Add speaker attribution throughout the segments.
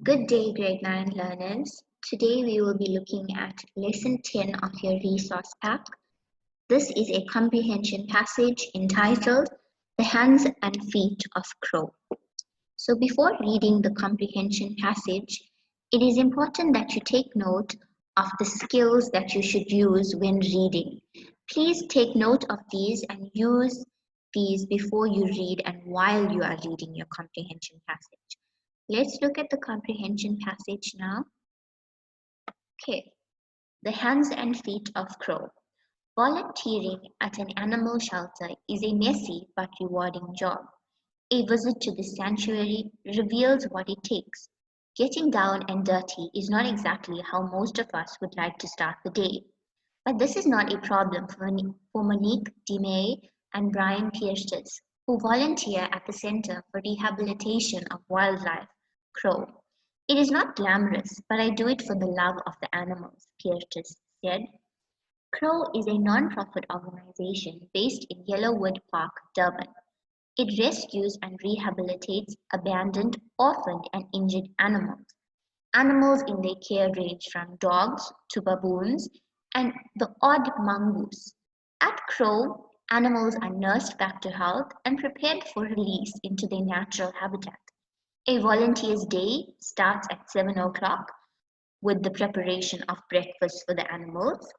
Speaker 1: Good day, grade 9 learners. Today we will be looking at lesson 10 of your resource pack. This is a comprehension passage entitled The Hands and Feet of Crow. So before reading the comprehension passage, it is important that you take note of the skills that you should use when reading. Please take note of these and use these before you read and while you are reading your comprehension passage. Let's look at the comprehension passage now. Okay, the hands and feet of Crow. Volunteering at an animal shelter is a messy but rewarding job. A visit to the sanctuary reveals what it takes. Getting down and dirty is not exactly how most of us would like to start the day. But this is not a problem for Monique DeMay and Brian Pierces, who volunteer at the Center for Rehabilitation of Wildlife, Crow. It is not glamorous, but I do it for the love of the animals, Pierces said. Crow is a non-profit organization based in Yellowwood Park, Durban. It rescues and rehabilitates abandoned, orphaned, and injured animals. Animals in their care range from dogs to baboons and the odd mongoose. At Crow, animals are nursed back to health and prepared for release into their natural habitat. A volunteer's day starts at 7 o'clock with the preparation of breakfast for the animals.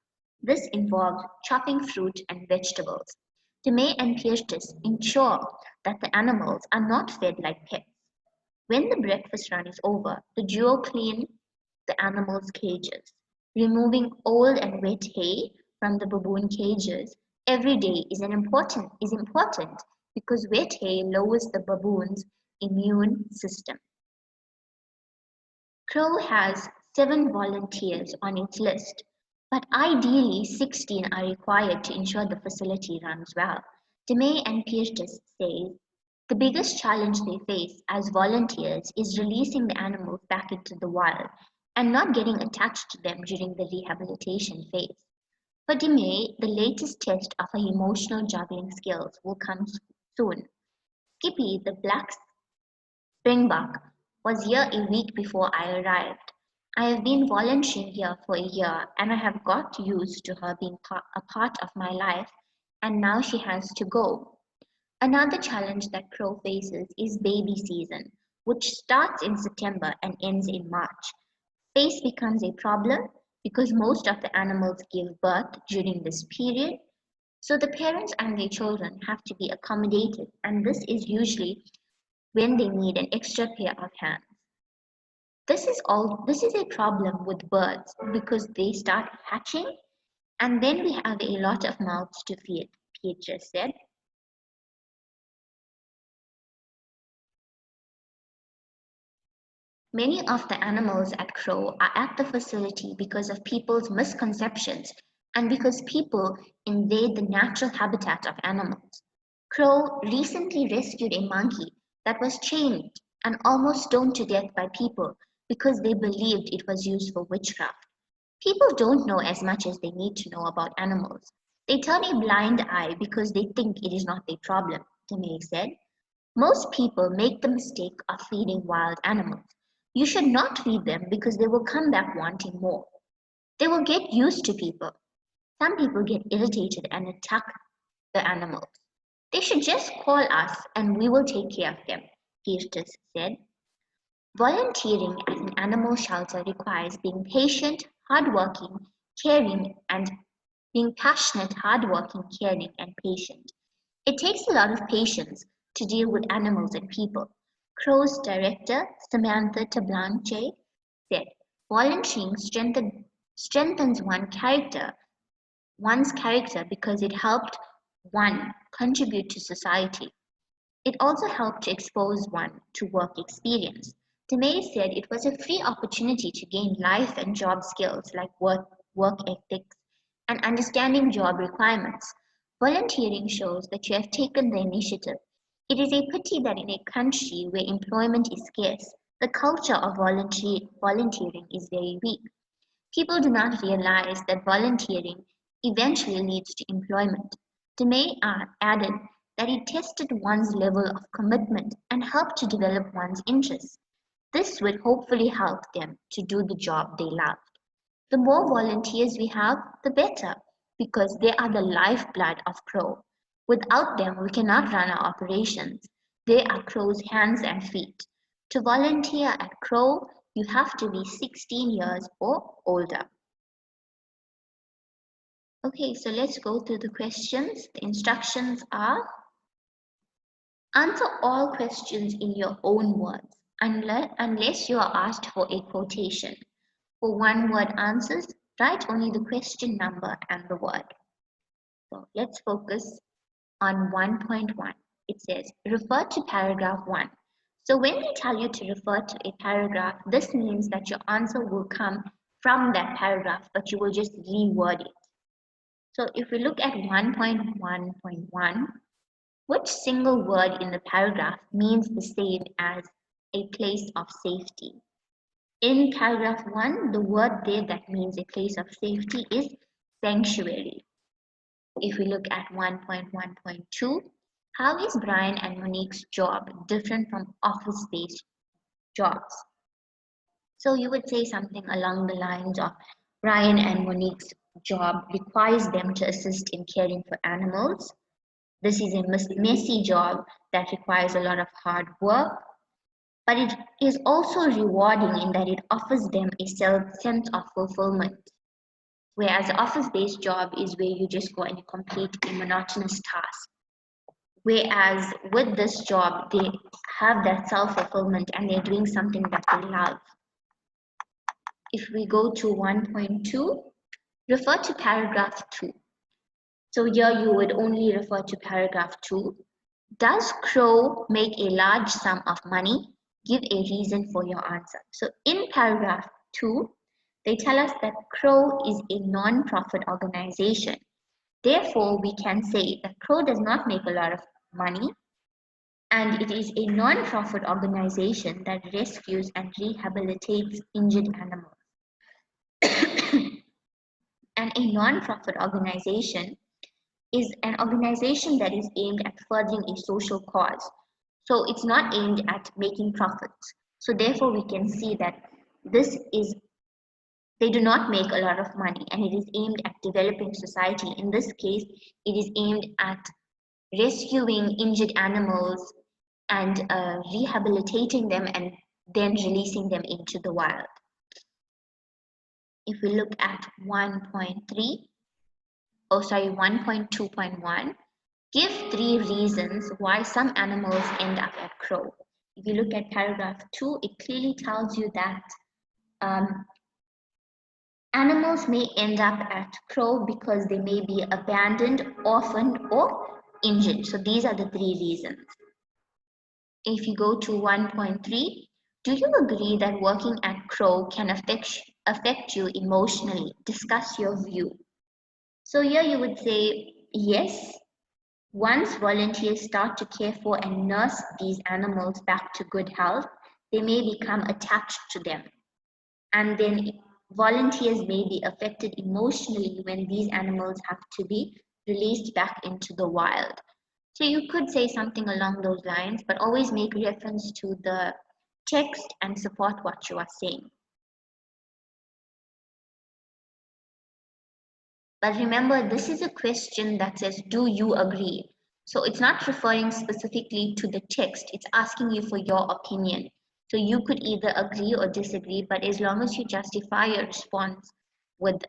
Speaker 1: This involves chopping fruit and vegetables. DeMay and Piertis ensure that the animals are not fed like pets. When the breakfast run is over, the duo clean the animals' cages, removing old and wet hay from the baboon cages every day is important because wet hay lowers the baboon's immune system. Crow has 7 volunteers on its list, but ideally 16 are required to ensure the facility runs well. DeMay and Piertis say the biggest challenge they face as volunteers is releasing the animals back into the wild and not getting attached to them during the rehabilitation phase. For DeMay, the latest test of her emotional juggling skills will come soon. Skippy, the black springbuck, was here a week before I arrived. I have been volunteering here for a year and I have got used to her being a part of my life, and now she has to go. Another challenge that Crow faces is baby season, which starts in September and ends in March. Space becomes a problem because most of the animals give birth during this period, so the parents and their children have to be accommodated, and this is usually when they need an extra pair of hands. This is a problem with birds because they start hatching and then we have a lot of mouths to feed, Peter said. Many of the animals at Crow are at the facility because of people's misconceptions and because people invade the natural habitat of animals. Crow recently rescued a monkey that was chained and almost stoned to death by people because they believed it was used for witchcraft. People don't know as much as they need to know about animals. They turn a blind eye because they think it is not their problem, Demay said. Most people make the mistake of feeding wild animals. You should not feed them because they will come back wanting more. They will get used to people. Some people get irritated and attack the animals. They should just call us and we will take care of them, Kirtis said. Volunteering at an animal shelter requires being patient, hardworking, caring, and being passionate, hardworking, caring, and patient. It takes a lot of patience to deal with animals and people. Crow's director, Samantha Tablanche, said, volunteering strengthens one's character because it helped one contribute to society. It also helped to expose one to work experience. DeMay said it was a free opportunity to gain life and job skills like work ethics and understanding job requirements. Volunteering shows that you have taken the initiative. It is a pity that in a country where employment is scarce, the culture of volunteering is very weak. People do not realize that volunteering eventually leads to employment. DeMay added that it tested one's level of commitment and helped to develop one's interests. This would hopefully help them to do the job they love. The more volunteers we have, the better, because they are the lifeblood of Crow. Without them, we cannot run our operations. They are Crow's hands and feet. To volunteer at Crow, you have to be 16 years or older. Okay, so let's go through the questions. The instructions are: answer all questions in your own words, unless you are asked for a quotation. For one-word answers, write only the question number and the word. So let's focus on 1.1. It says, refer to paragraph 1. So when they tell you to refer to a paragraph, this means that your answer will come from that paragraph, but you will just reword it. So if we look at 1.1.1, which single word in the paragraph means the same as a place of safety? In paragraph 1, the word there that means a place of safety is sanctuary. If we look at 1.1.2, how is Brian and Monique's job different from office-based jobs? So you would say something along the lines of Brian and Monique's job requires them to assist in caring for animals. This is a messy job that requires a lot of hard work, but it is also rewarding in that it offers them a sense of fulfillment. Whereas the office-based job is where you just go and you complete a monotonous task. Whereas with this job, they have that self-fulfillment and they're doing something that they love. If we go to 1.2, refer to paragraph 2. So here you would only refer to paragraph 2. Does Crow make a large sum of money? Give a reason for your answer. So in paragraph 2, they tell us that Crow is a non-profit organization. Therefore, we can say that Crow does not make a lot of money, and it is a non-profit organization that rescues and rehabilitates injured animals. And a non-profit organization is an organization that is aimed at furthering a social cause. So it's not aimed at making profits. So therefore we can see that they do not make a lot of money, and it is aimed at developing society. In this case, it is aimed at rescuing injured animals and rehabilitating them and then releasing them into the wild. If we look at 1.2.1, give 3 reasons why some animals end up at Crow. If you look at paragraph 2, it clearly tells you that animals may end up at Crow because they may be abandoned, orphaned, or injured. So these are the 3 reasons. If you go to 1.3, do you agree that working at Crow can affect you emotionally? Discuss your view. So here you would say, yes. Once volunteers start to care for and nurse these animals back to good health, they may become attached to them. And then volunteers may be affected emotionally when these animals have to be released back into the wild. So you could say something along those lines, but always make reference to the text and support what you are saying. But remember, this is a question that says, do you agree? So it's not referring specifically to the text, it's asking you for your opinion. So you could either agree or disagree, but as long as you justify your response with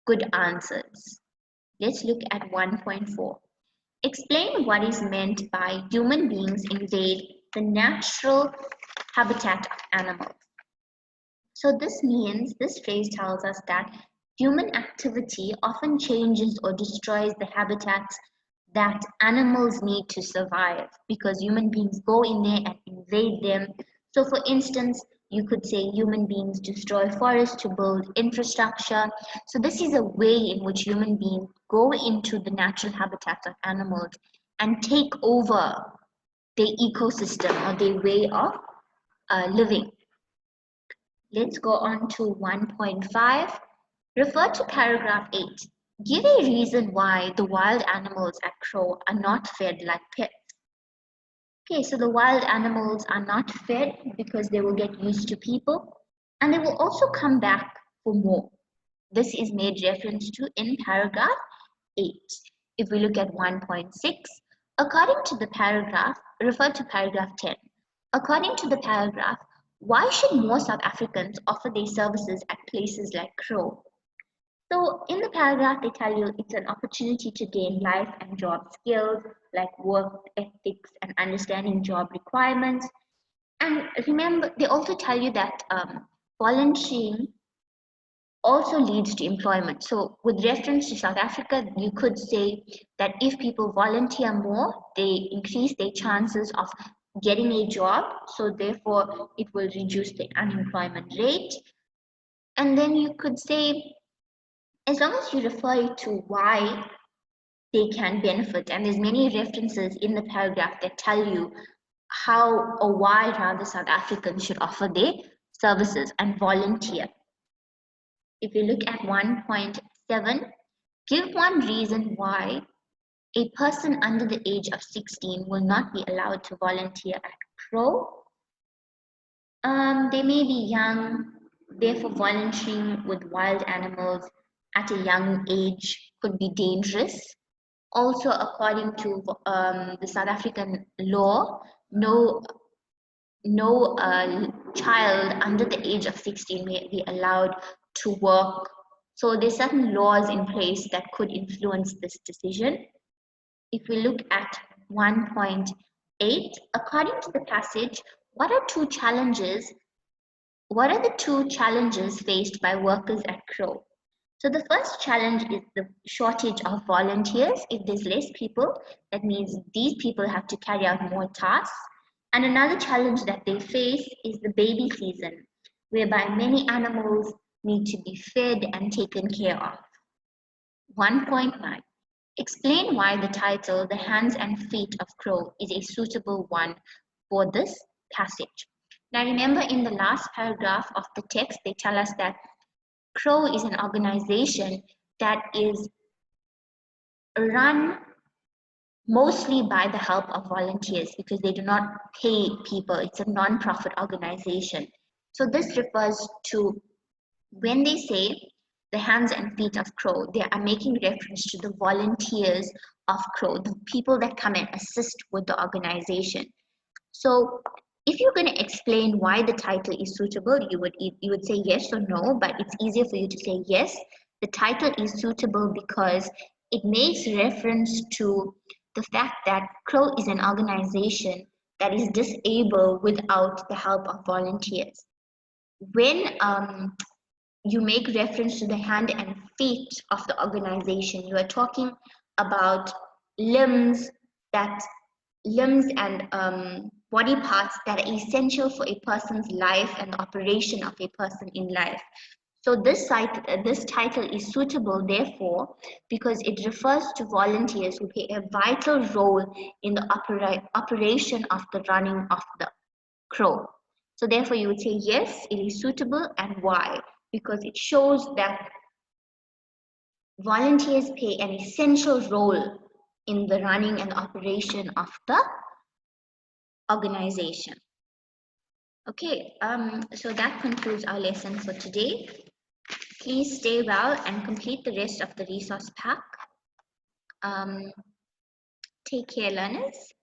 Speaker 1: good answers. Let's look at 1.4. Explain what is meant by human beings invade the natural habitat of animals. So this phrase tells us that human activity often changes or destroys the habitats that animals need to survive because human beings go in there and invade them. So for instance, you could say human beings destroy forests to build infrastructure. So this is a way in which human beings go into the natural habitats of animals and take over their ecosystem or their way of living. Let's go on to 1.5. Refer to paragraph 8. Give a reason why the wild animals at Crow are not fed like pets. Okay, so the wild animals are not fed because they will get used to people and they will also come back for more. This is made reference to in paragraph 8. If we look at 1.6, according to the paragraph, refer to paragraph 10. According to the paragraph, why should more South Africans offer their services at places like Crow? So in the paragraph, they tell you it's an opportunity to gain life and job skills like work ethics and understanding job requirements. And remember, they also tell you that volunteering also leads to employment. So with reference to South Africa, you could say that if people volunteer more, they increase their chances of getting a job. So therefore, it will reduce the unemployment rate. And then you could say, as long as you refer to why they can benefit, and there's many references in the paragraph that tell you how or why rather South Africans should offer their services and volunteer. If you look at 1.7, give one reason why a person under the age of 16 will not be allowed to volunteer at Crow. They may be young, therefore volunteering with wild animals at a young age could be dangerous. Also, according to the South African law, no child under the age of 16 may be allowed to work. So there's certain laws in place that could influence this decision. If we look at 1.8, according to the passage, what are the two challenges faced by workers at Crow? So the first challenge is the shortage of volunteers. If there's less people, that means these people have to carry out more tasks. And another challenge that they face is the baby season, whereby many animals need to be fed and taken care of. 1.9. Explain why the title, The Hands and Feet of Crow, is a suitable one for this passage. Now remember in the last paragraph of the text, they tell us that Crow is an organization that is run mostly by the help of volunteers because they do not pay people. It's a non-profit organization. So this refers to when they say the hands and feet of Crow, they are making reference to the volunteers of Crow, the people that come and assist with the organization. So if you're going to explain why the title is suitable, you would say yes or no, but it's easier for you to say yes. The title is suitable because it makes reference to the fact that Crow is an organization that is disabled without the help of volunteers. When you make reference to the hand and feet of the organization, you are talking about limbs and body parts that are essential for a person's life and the operation of a person in life. So this title is suitable, therefore, because it refers to volunteers who play a vital role in the operation of the running of the Crow. So therefore, you would say yes, it is suitable, and why? Because it shows that volunteers play an essential role in the running and operation of the organization. Okay, so that concludes our lesson for today. Please stay well and complete the rest of the resource pack. Take care, learners.